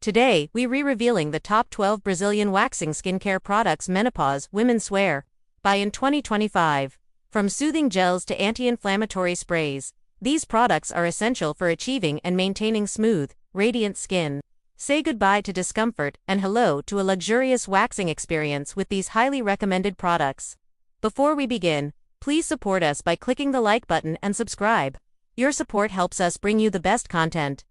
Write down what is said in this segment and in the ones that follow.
Today, we revealing the top 12 Brazilian waxing skincare products Menopause women swear by in 2025. From soothing gels to anti-inflammatory sprays, these products are essential for achieving and maintaining smooth, radiant skin. Say goodbye to discomfort and hello to a luxurious waxing experience with these highly recommended products. Before we begin, please support us by clicking the like button and subscribe. Your support helps us bring you the best content.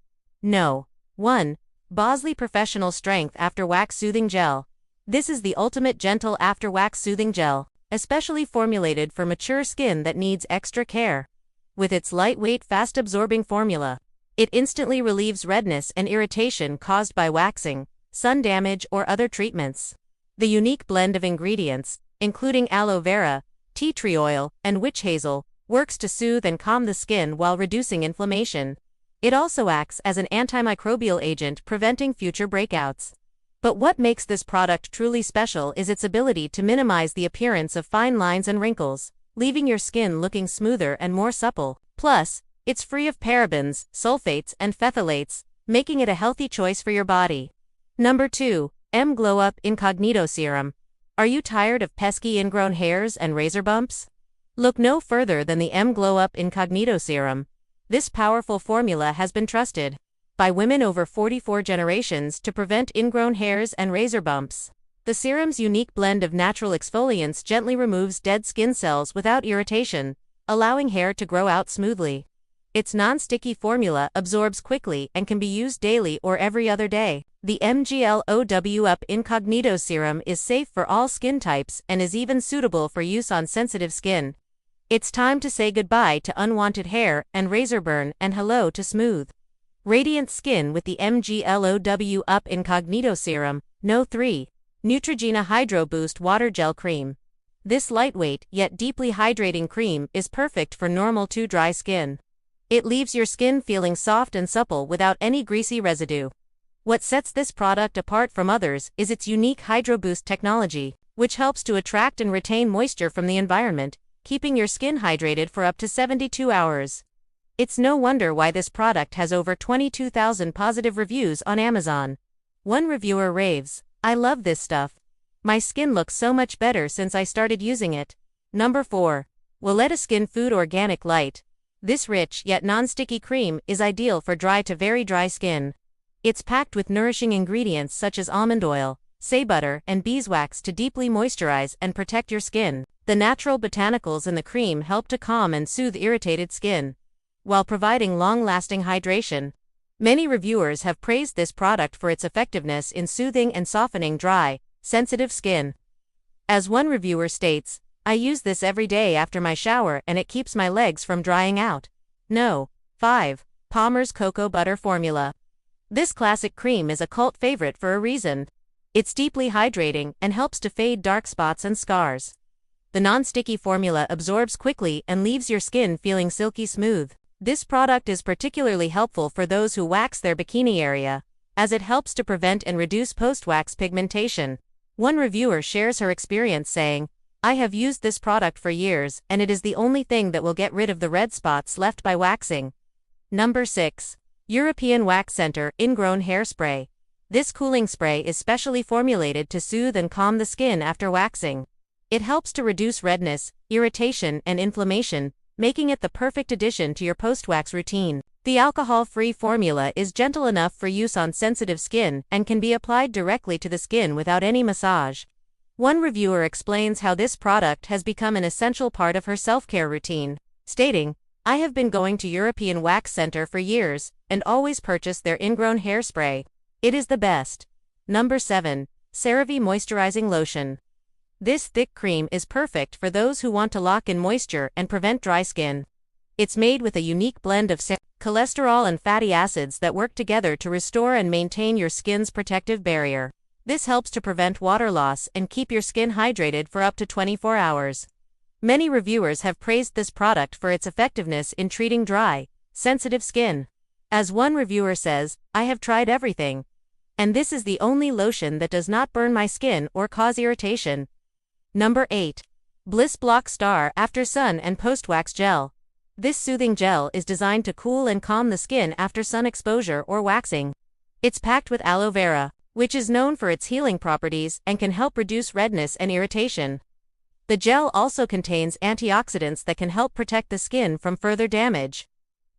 No. 1. Bosley Professional Strength After Wax Soothing Gel. This is the ultimate gentle after wax soothing gel, especially formulated for mature skin that needs extra care. With its lightweight, fast-absorbing formula, it instantly relieves redness and irritation caused by waxing, sun damage, or other treatments. The unique blend of ingredients, including aloe vera, tea tree oil, and witch hazel, works to soothe and calm the skin while reducing inflammation. It also acts as an antimicrobial agent, preventing future breakouts. But what makes this product truly special is its ability to minimize the appearance of fine lines and wrinkles, leaving your skin looking smoother and more supple. Plus, it's free of parabens, sulfates, and phthalates, making it a healthy choice for your body. Number 2. Glow Up Incognito Serum. Are you tired of pesky ingrown hairs and razor bumps? Look no further than the Glow Up Incognito Serum. This powerful formula has been trusted by women over 44 generations to prevent ingrown hairs and razor bumps. The serum's unique blend of natural exfoliants gently removes dead skin cells without irritation, allowing hair to grow out smoothly. Its non-sticky formula absorbs quickly and can be used daily or every other day. The Glow Up Incognito Serum is safe for all skin types and is even suitable for use on sensitive skin. It's time to say goodbye to unwanted hair and razor burn and hello to smooth, radiant skin with the Glow Up Incognito Serum. No. 3. Neutrogena Hydro Boost Water Gel Cream. This lightweight yet deeply hydrating cream is perfect for normal to dry skin. It leaves your skin feeling soft and supple without any greasy residue. What sets this product apart from others is its unique Hydro Boost technology, which helps to attract and retain moisture from the environment, keeping your skin hydrated for up to 72 hours. It's no wonder why this product has over 22,000 positive reviews on Amazon. One reviewer raves, "I love this stuff. My skin looks so much better since I started using it." Number 4. Willetta Skin Food Organic Light. This rich yet non-sticky cream is ideal for dry to very dry skin. It's packed with nourishing ingredients such as almond oil, shea butter, and beeswax to deeply moisturize and protect your skin. The natural botanicals in the cream help to calm and soothe irritated skin, while providing long-lasting hydration. Many reviewers have praised this product for its effectiveness in soothing and softening dry, sensitive skin. As one reviewer states, "I use this every day after my shower and it keeps my legs from drying out." No. 5. Palmer's Cocoa Butter Formula. This classic cream is a cult favorite for a reason. It's deeply hydrating and helps to fade dark spots and scars. The non-sticky formula absorbs quickly and leaves your skin feeling silky smooth. This product is particularly helpful for those who wax their bikini area, as it helps to prevent and reduce post-wax pigmentation. One reviewer shares her experience saying, "I have used this product for years and it is the only thing that will get rid of the red spots left by waxing." Number 6. European Wax Center Ingrown Hairspray. This cooling spray is specially formulated to soothe and calm the skin after waxing. It helps to reduce redness, irritation, and inflammation, making it the perfect addition to your post-wax routine. The alcohol-free formula is gentle enough for use on sensitive skin and can be applied directly to the skin without any massage. One reviewer explains how this product has become an essential part of her self-care routine, stating, "I have been going to European Wax Center for years and always purchase their ingrown hairspray. It is the best." Number 7. CeraVe Moisturizing Lotion. This thick cream is perfect for those who want to lock in moisture and prevent dry skin. It's made with a unique blend of cholesterol and fatty acids that work together to restore and maintain your skin's protective barrier. This helps to prevent water loss and keep your skin hydrated for up to 24 hours. Many reviewers have praised this product for its effectiveness in treating dry, sensitive skin. As one reviewer says, "I have tried everything, and this is the only lotion that does not burn my skin or cause irritation." Number 8. Bliss Block Star After Sun and Post-Wax Gel. This soothing gel is designed to cool and calm the skin after sun exposure or waxing. It's packed with aloe vera, which is known for its healing properties and can help reduce redness and irritation. The gel also contains antioxidants that can help protect the skin from further damage.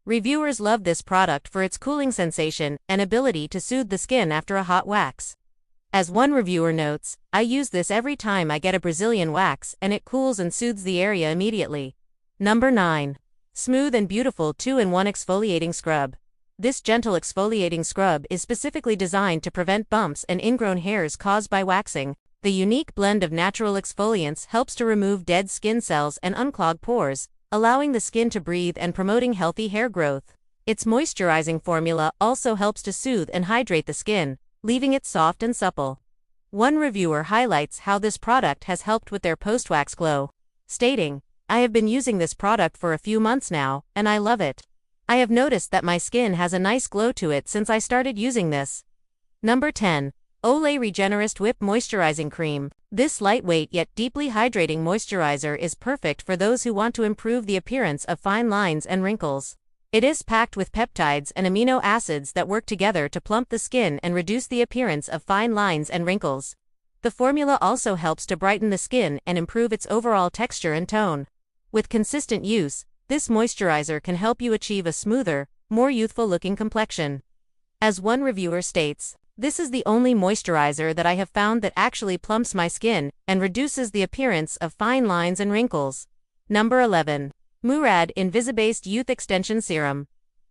Reviewers love this product for its cooling sensation and ability to soothe the skin after a hot wax. As one reviewer notes, "I use this every time I get a Brazilian wax and it cools and soothes the area immediately." Number 9. Smooth and Beautiful 2-in-1 Exfoliating Scrub. This gentle exfoliating scrub is specifically designed to prevent bumps and ingrown hairs caused by waxing. The unique blend of natural exfoliants helps to remove dead skin cells and unclog pores, allowing the skin to breathe and promoting healthy hair growth. Its moisturizing formula also helps to soothe and hydrate the skin, leaving it soft and supple. One reviewer highlights how this product has helped with their post-wax glow, stating, "I have been using this product for a few months now, and I love it. I have noticed that my skin has a nice glow to it since I started using this." Number 10. Olay Regenerist Whip Moisturizing Cream. This lightweight yet deeply hydrating moisturizer is perfect for those who want to improve the appearance of fine lines and wrinkles. It is packed with peptides and amino acids that work together to plump the skin and reduce the appearance of fine lines and wrinkles. The formula also helps to brighten the skin and improve its overall texture and tone. With consistent use, this moisturizer can help you achieve a smoother, more youthful-looking complexion. As one reviewer states, "This is the only moisturizer that I have found that actually plumps my skin and reduces the appearance of fine lines and wrinkles." Number 11. Murad Invisibased Youth Extension Serum.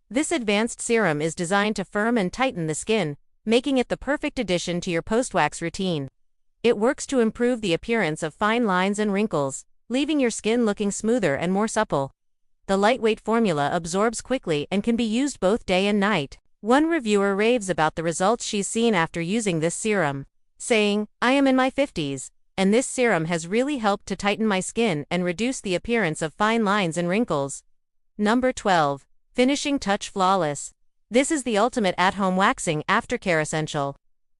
This advanced serum is designed to firm and tighten the skin, making it the perfect addition to your post-wax routine. It works to improve the appearance of fine lines and wrinkles, leaving your skin looking smoother and more supple. The lightweight formula absorbs quickly and can be used both day and night. One reviewer raves about the results she's seen after using this serum, saying, "I am in my 50s, and this serum has really helped to tighten my skin and reduce the appearance of fine lines and wrinkles." Number 12. Finishing Touch Flawless. This is the ultimate at-home waxing aftercare essential.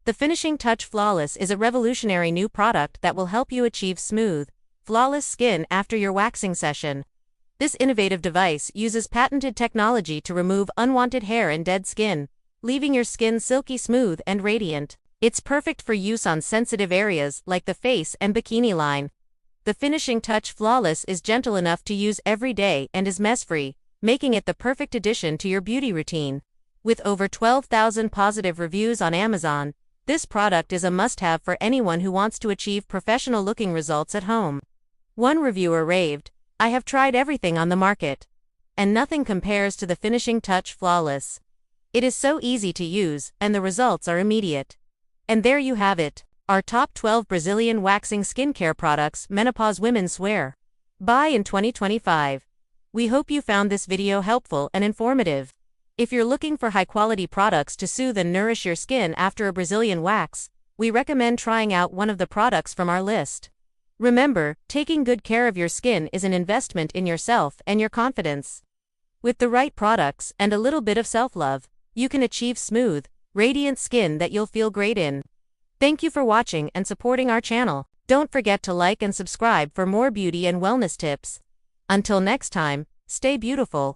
The Finishing Touch Flawless is a revolutionary new product that will help you achieve smooth, flawless skin after your waxing session. This innovative device uses patented technology to remove unwanted hair and dead skin, leaving your skin silky smooth and radiant. It's perfect for use on sensitive areas like the face and bikini line. The Finishing Touch Flawless is gentle enough to use every day and is mess-free, making it the perfect addition to your beauty routine. With over 12,000 positive reviews on Amazon, this product is a must-have for anyone who wants to achieve professional-looking results at home. One reviewer raved, "I have tried everything on the market, and nothing compares to the Finishing Touch Flawless. It is so easy to use, and the results are immediate." And there you have it, our top 12 Brazilian waxing skincare products menopause women swear by in 2025. We hope you found this video helpful and informative. If you're looking for high-quality products to soothe and nourish your skin after a Brazilian wax, we recommend trying out one of the products from our list. Remember, taking good care of your skin is an investment in yourself and your confidence. With the right products and a little bit of self-love, you can achieve smooth, radiant skin that you'll feel great in. Thank you for watching and supporting our channel. Don't forget to like and subscribe for more beauty and wellness tips. Until next time, stay beautiful.